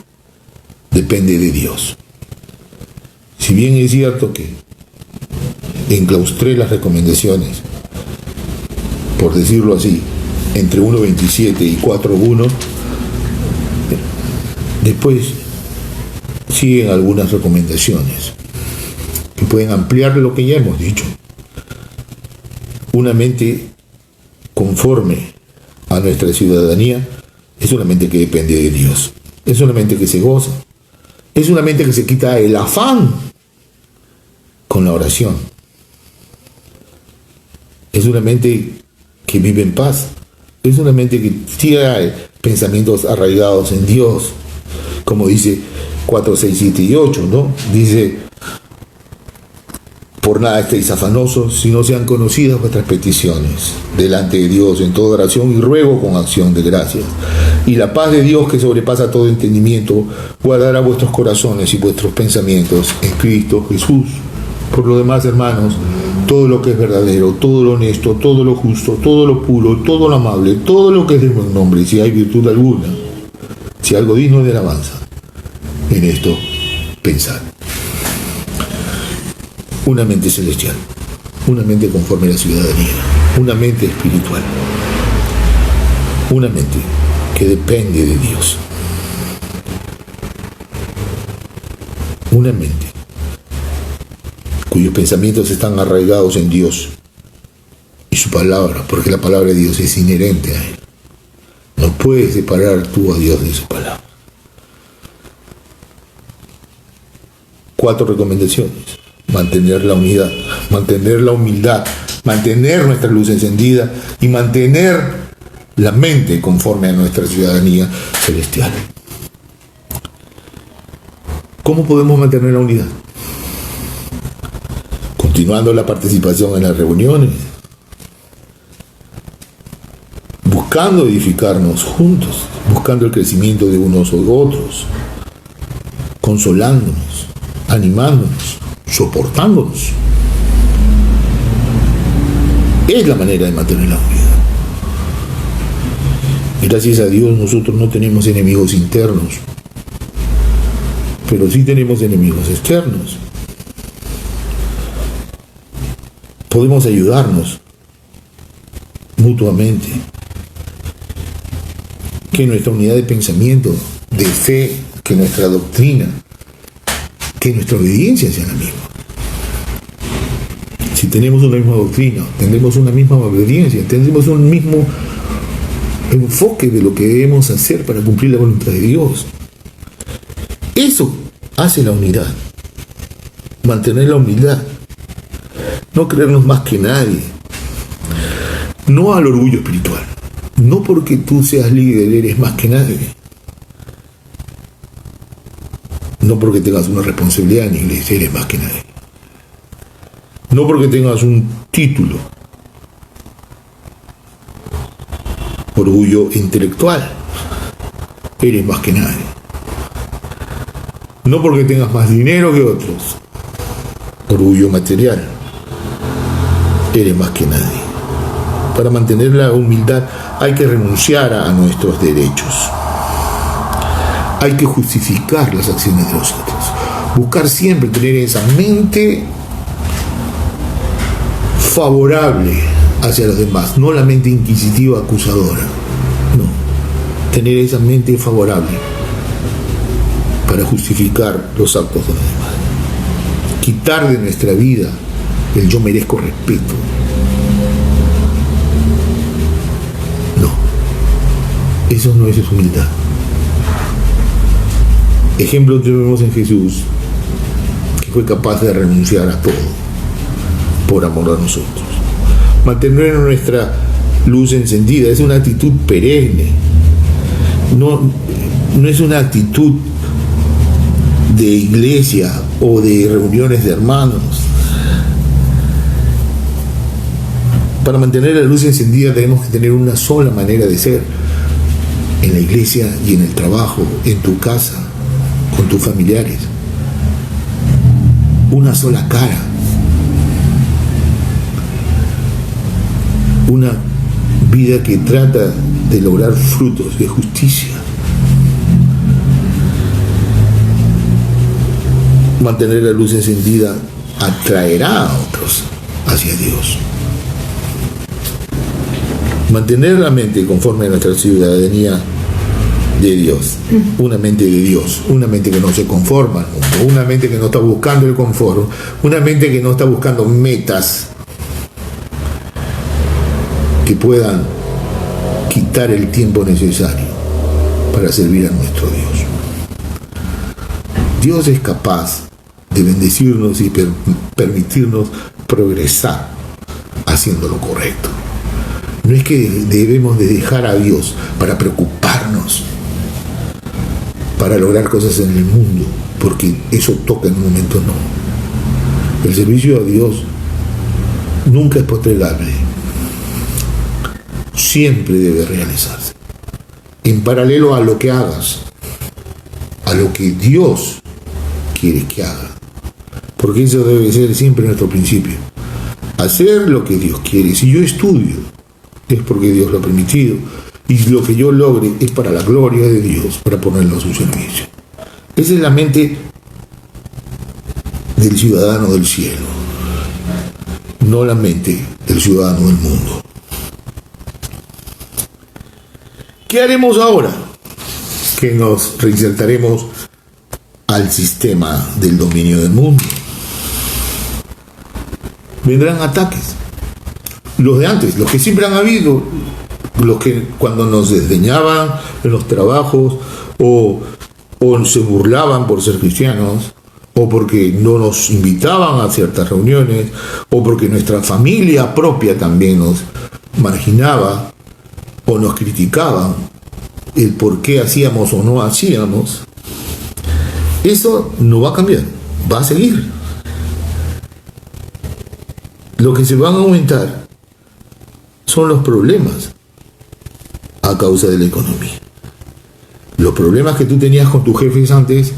depende de Dios. Si bien es cierto que enclaustré las recomendaciones, por decirlo así, entre 1.27 y 4.1, después siguen algunas recomendaciones que pueden ampliar lo que ya hemos dicho. Una mente conforme a nuestra ciudadanía es una mente que depende de Dios, es una mente que se goza, es una mente que se quita el afán con la oración, es una mente que vive en paz, es una mente que tiene pensamientos arraigados en Dios, como dice 4, 6, 7 y 8, ¿no? Dice: por nada estéis afanosos, si no sean conocidas vuestras peticiones delante de Dios en toda oración y ruego con acción de gracias. Y la paz de Dios, que sobrepasa todo entendimiento, guardará vuestros corazones y vuestros pensamientos en Cristo Jesús. Por lo demás, hermanos, todo lo que es verdadero, todo lo honesto, todo lo justo, todo lo puro, todo lo amable, todo lo que es de buen nombre, si hay virtud alguna, si algo digno de alabanza, en esto pensad. Una mente celestial, una mente conforme a la ciudadanía, una mente espiritual, una mente que depende de Dios, una mente cuyos pensamientos están arraigados en Dios y su palabra, porque la palabra de Dios es inherente a Él. No puedes separar tú a Dios de su palabra. 4 recomendaciones: mantener la unidad, mantener la humildad, mantener nuestra luz encendida y mantener la mente conforme a nuestra ciudadanía celestial. ¿Cómo podemos mantener la unidad? Continuando la participación en las reuniones, buscando edificarnos juntos, buscando el crecimiento de unos u otros, consolándonos, animándonos, soportándonos. Es la manera de mantener la unidad. Gracias a Dios nosotros no tenemos enemigos internos, pero sí tenemos enemigos externos. Podemos ayudarnos mutuamente que nuestra unidad de pensamiento, de fe, que nuestra doctrina, que nuestra obediencia sea la misma. Si tenemos una misma doctrina, tendremos una misma obediencia, tendremos un mismo enfoque de lo que debemos hacer para cumplir la voluntad de Dios. Eso hace la unidad. Mantener la humildad. No creernos más que nadie. No al orgullo espiritual. No porque tú seas líder eres más que nadie. No porque tengas una responsabilidad en la iglesia eres más que nadie. No porque tengas un título. Orgullo intelectual eres más que nadie. No porque tengas más dinero que otros. Orgullo material eres más que nadie. Para mantener la humildad hay que renunciar a nuestros derechos. Hay que justificar las acciones de los otros. Buscar siempre tener esa mente favorable hacia los demás, no la mente inquisitiva, acusadora. No, tener esa mente favorable para justificar los actos de los demás. Quitar de nuestra vida el yo merezco respeto. No, eso no es humildad. Ejemplo tenemos en Jesús, que fue capaz de renunciar a todo por amor a nosotros. Mantener nuestra luz encendida es una actitud perenne. No es una actitud de iglesia o de reuniones de hermanos. Para mantener la luz encendida tenemos que tener una sola manera de ser. En la iglesia y en el trabajo, en tu casa, con tus familiares. Una sola cara. Una vida que trata de lograr frutos de justicia. Mantener la luz encendida atraerá a otros hacia Dios. Mantener la mente conforme a nuestra ciudadanía de Dios, una mente de Dios, una mente que no se conforma al mundo, una mente que no está buscando el confort, una mente que no está buscando metas que puedan quitar el tiempo necesario para servir a nuestro Dios. Dios es capaz de bendecirnos y permitirnos progresar haciendo lo correcto. No es que debemos de dejar a Dios para preocuparnos, para lograr cosas en el mundo, porque eso toca en un momento, no. El servicio a Dios nunca es postergable. Siempre debe realizarse. En paralelo a lo que hagas, a lo que Dios quiere que haga. Porque eso debe ser siempre nuestro principio. Hacer lo que Dios quiere. Si yo estudio, es porque Dios lo ha permitido. Y lo que yo logre es para la gloria de Dios, para ponerlo a su servicio. Esa es la mente del ciudadano del cielo, no la mente del ciudadano del mundo. ¿Qué haremos ahora? Que nos reinsertaremos al sistema del dominio del mundo. Vendrán ataques. Los de antes, los que siempre han habido, los que cuando nos desdeñaban en los trabajos o se burlaban por ser cristianos, o porque no nos invitaban a ciertas reuniones, o porque nuestra familia propia también nos marginaba o nos criticaban el por qué hacíamos o no hacíamos. Eso no va a cambiar, va a seguir. Lo que se van a aumentar son los problemas a causa de la economía. Los problemas que tú tenías con tus jefes antes,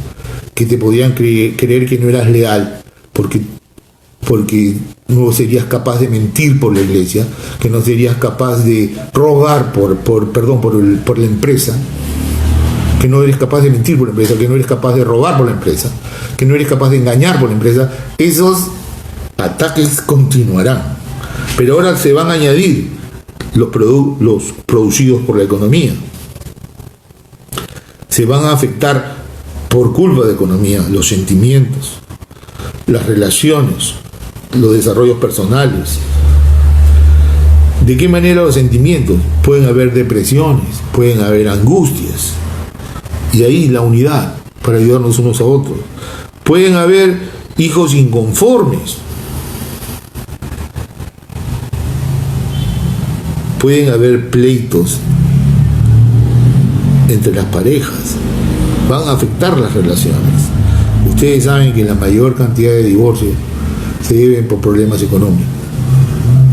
que te podían creer que no eras leal porque no serías capaz de mentir por la iglesia, que no serías capaz de rogar por la empresa, que no eres capaz de mentir por la empresa, que no eres capaz de robar por la empresa, que no eres capaz de engañar por la empresa. Esos ataques continuarán, pero ahora se van a añadir los producidos por la economía. Se van a afectar por culpa de economía los sentimientos, las relaciones, los desarrollos personales. ¿De qué manera los sentimientos? Pueden haber depresiones, pueden haber angustias. Y ahí la unidad para ayudarnos unos a otros. Pueden haber hijos inconformes. Pueden haber pleitos entre las parejas. Van a afectar las relaciones. Ustedes saben que la mayor cantidad de divorcios se deben por problemas económicos.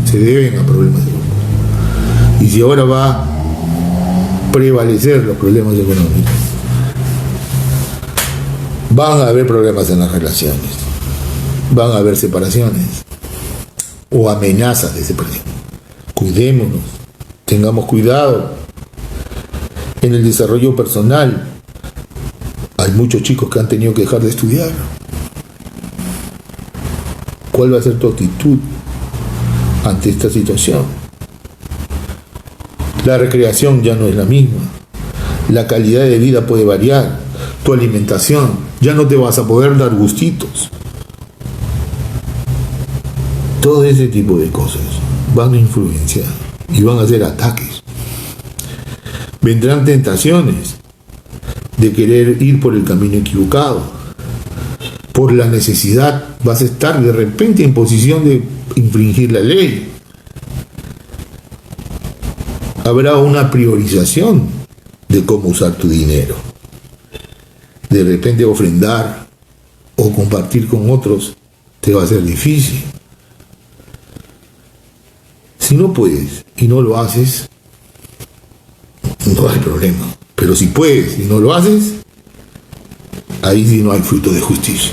Se deben a problemas económicos. Y si ahora va a prevalecer los problemas económicos, van a haber problemas en las relaciones. Van a haber separaciones o amenazas de separación. Cuidémonos, tengamos cuidado en el desarrollo personal. Hay muchos chicos que han tenido que dejar de estudiar. ¿Cuál va a ser tu actitud ante esta situación? La recreación ya no es la misma. La calidad de vida puede variar. Tu alimentación, ya no te vas a poder dar gustitos. Todo ese tipo de cosas van a influenciar y van a ser ataques. Vendrán tentaciones de querer ir por el camino equivocado. Por la necesidad vas a estar de repente en posición de infringir la ley. Habrá una priorización de cómo usar tu dinero. De repente ofrendar o compartir con otros te va a ser difícil. Si no puedes y no lo haces, no hay problema. Pero si puedes y no lo haces, ahí sí no hay fruto de justicia.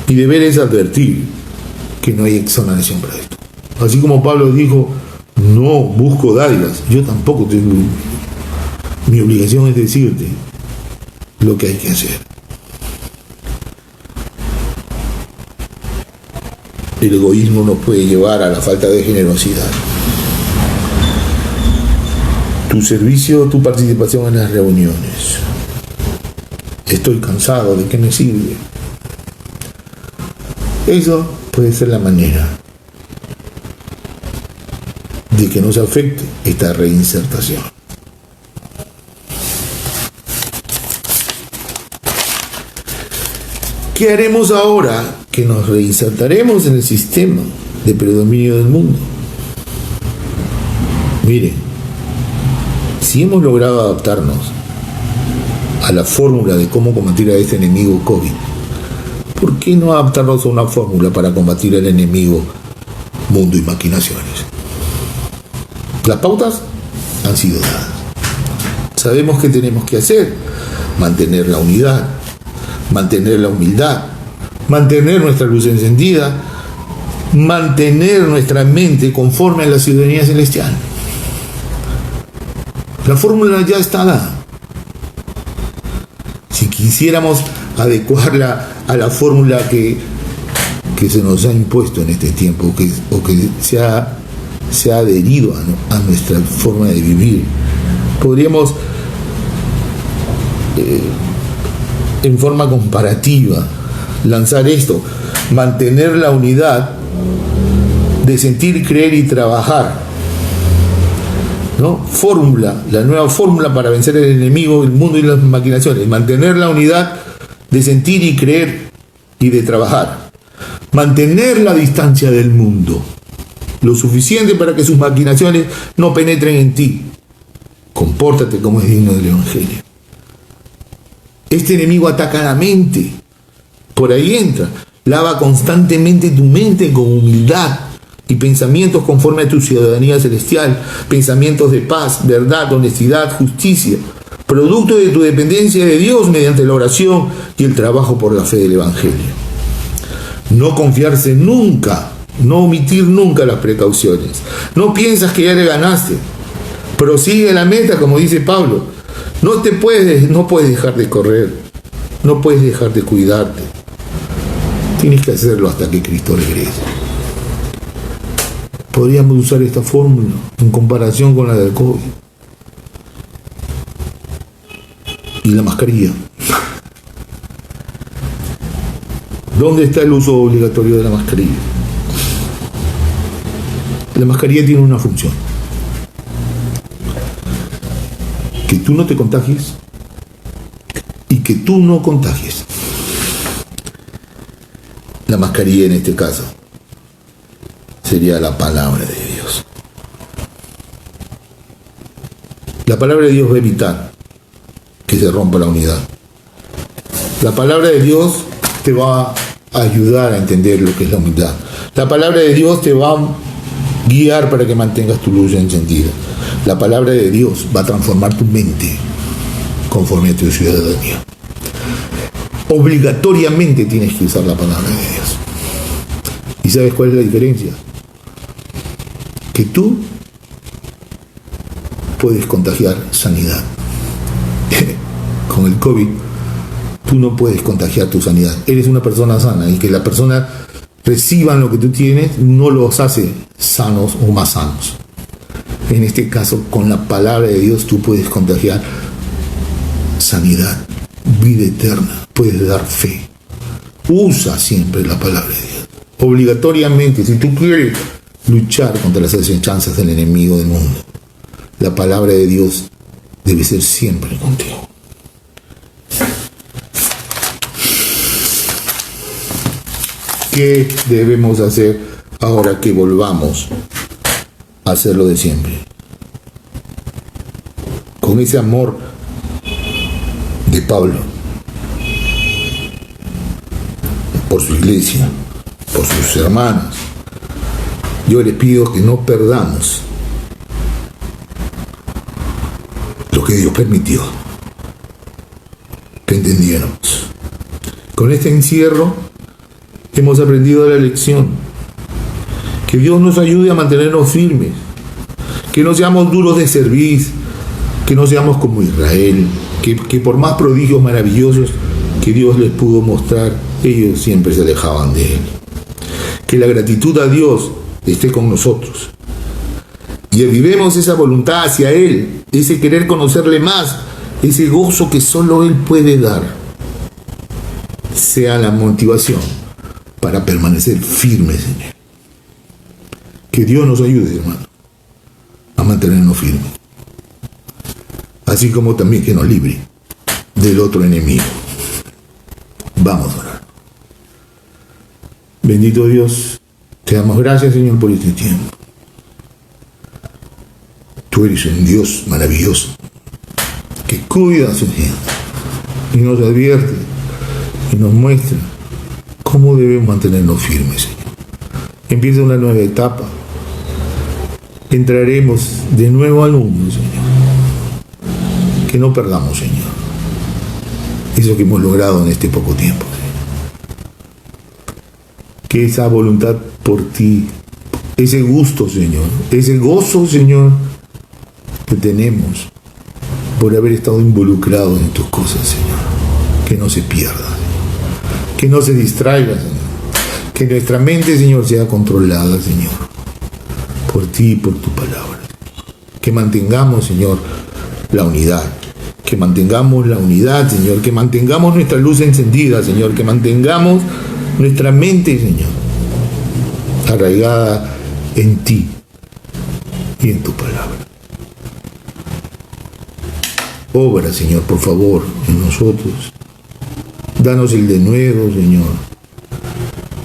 Y deber es advertir que no hay exoneración para esto. Así como Pablo dijo, no busco dádivas, yo tampoco tengo. Mi obligación es decirte lo que hay que hacer. El egoísmo nos puede llevar a la falta de generosidad. Tu servicio, tu participación en las reuniones. Estoy cansado, ¿de qué me sirve? Eso puede ser la manera de que no se afecte esta reinsertación. ¿Qué haremos ahora que nos reinsertaremos en el sistema de predominio del mundo? Miren, si hemos logrado adaptarnos a la fórmula de cómo combatir a este enemigo COVID, ¿por qué no adaptarnos a una fórmula para combatir al enemigo mundo y maquinaciones? Las pautas han sido dadas. Sabemos qué tenemos que hacer: mantener la unidad, mantener la humildad, mantener nuestra luz encendida, mantener nuestra mente conforme a la ciudadanía celestial. La fórmula ya está dada. Si quisiéramos adecuarla a la fórmula que se nos ha impuesto en este tiempo, o que se ha adherido a nuestra forma de vivir, podríamos en forma comparativa lanzar esto: mantener la unidad de sentir, creer y trabajar, ¿no? Fórmula, la nueva fórmula para vencer el enemigo, el mundo y las maquinaciones: mantener la unidad de sentir y creer y de trabajar, mantener la distancia del mundo lo suficiente para que sus maquinaciones no penetren en ti. Compórtate como es digno del Evangelio. Este enemigo ataca la mente. Por ahí entra. Lava constantemente tu mente con humildad y pensamientos conforme a tu ciudadanía celestial. Pensamientos de paz, verdad, honestidad, justicia. Producto de tu dependencia de Dios mediante la oración y el trabajo por la fe del Evangelio. No confiarse nunca. No omitir nunca las precauciones. No piensas que ya le ganaste. Prosigue la meta, como dice Pablo. No puedes dejar de correr. No puedes dejar de cuidarte. Tienes que hacerlo hasta que Cristo regrese. Podríamos usar esta fórmula en comparación con la del COVID. y la mascarilla. ¿Dónde está el uso obligatorio de la mascarilla? La mascarilla tiene una función: que tú no te contagies y que tú no contagies. La mascarilla en este caso sería la palabra de Dios. La palabra de Dios va a evitar que se rompa la unidad. La palabra de Dios te va a ayudar a entender lo que es la humildad. La palabra de Dios te va a guiar para que mantengas tu luz encendida. La palabra de Dios va a transformar tu mente conforme a tu ciudadanía. Obligatoriamente tienes que usar la palabra de Dios. ¿Y sabes cuál es la diferencia? Que tú puedes contagiar sanidad. Con el COVID, tú no puedes contagiar tu sanidad. Eres una persona sana, y que la persona reciban lo que tú tienes no los hace sanos o más sanos. En este caso, con la palabra de Dios tú puedes contagiar sanidad, vida eterna, puedes dar fe. Usa siempre la palabra de Dios. Obligatoriamente, si tú quieres luchar contra las acechanzas del enemigo del mundo, la palabra de Dios debe ser siempre contigo. ¿Qué debemos hacer ahora que volvamos a hacer lo de siempre? Con ese amor de Pablo por su iglesia, por sus hermanos, yo les pido que no perdamos lo que Dios permitió, que entendiéramos. Con este encierro hemos aprendido la lección. Que Dios nos ayude a mantenernos firmes, que no seamos duros de servir, que no seamos como Israel, que por más prodigios maravillosos que Dios les pudo mostrar, ellos siempre se alejaban de Él. Que la gratitud a Dios esté con nosotros y avivemos esa voluntad hacia Él, ese querer conocerle más, ese gozo que solo Él puede dar, sea la motivación para permanecer firmes, Señor. Que Dios nos ayude, hermano, a mantenernos firmes, así como también que nos libre del otro enemigo. Vamos a orar. Bendito Dios, te damos gracias, Señor, por este tiempo. Tú eres un Dios maravilloso que cuida a su gente y nos advierte y nos muestra cómo debemos mantenernos firmes, Señor. Empieza una nueva etapa. Entraremos de nuevo al mundo, Señor. Que no perdamos, Señor, eso que hemos logrado en este poco tiempo, Señor. Que esa voluntad por ti, ese gusto, Señor, ese gozo, Señor, que tenemos por haber estado involucrados en tus cosas, Señor, que no se pierda, Señor. Que no se distraiga, Señor. Que nuestra mente, Señor, sea controlada, Señor, por ti y por tu palabra. Que mantengamos, Señor, la unidad. Que mantengamos la unidad, Señor. Que mantengamos nuestra luz encendida, Señor. Que mantengamos nuestra mente, Señor, arraigada en ti y en tu palabra. Obra, Señor, por favor, en nosotros. Danos el denuedo, Señor.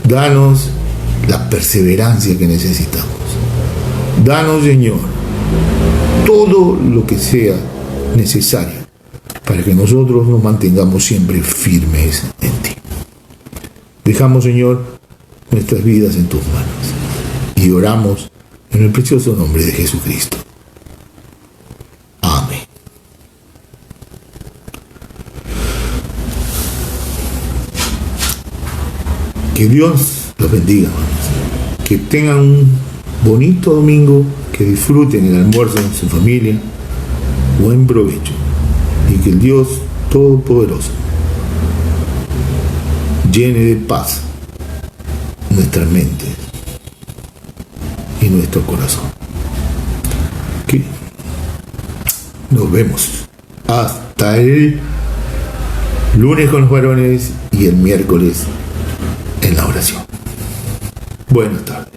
Danos la perseverancia que necesitamos. Danos, Señor, todo lo que sea necesario para que nosotros nos mantengamos siempre firmes en ti. Dejamos, Señor, nuestras vidas en tus manos y oramos en el precioso nombre de Jesucristo. Amén. Que Dios los bendiga, hermanos. Que tengan un bonito domingo, que disfruten el almuerzo en su familia. Buen provecho. Y que el Dios Todopoderoso llene de paz nuestra mente y nuestro corazón. Que nos vemos hasta el lunes con los varones y el miércoles en la oración. Buenas tardes.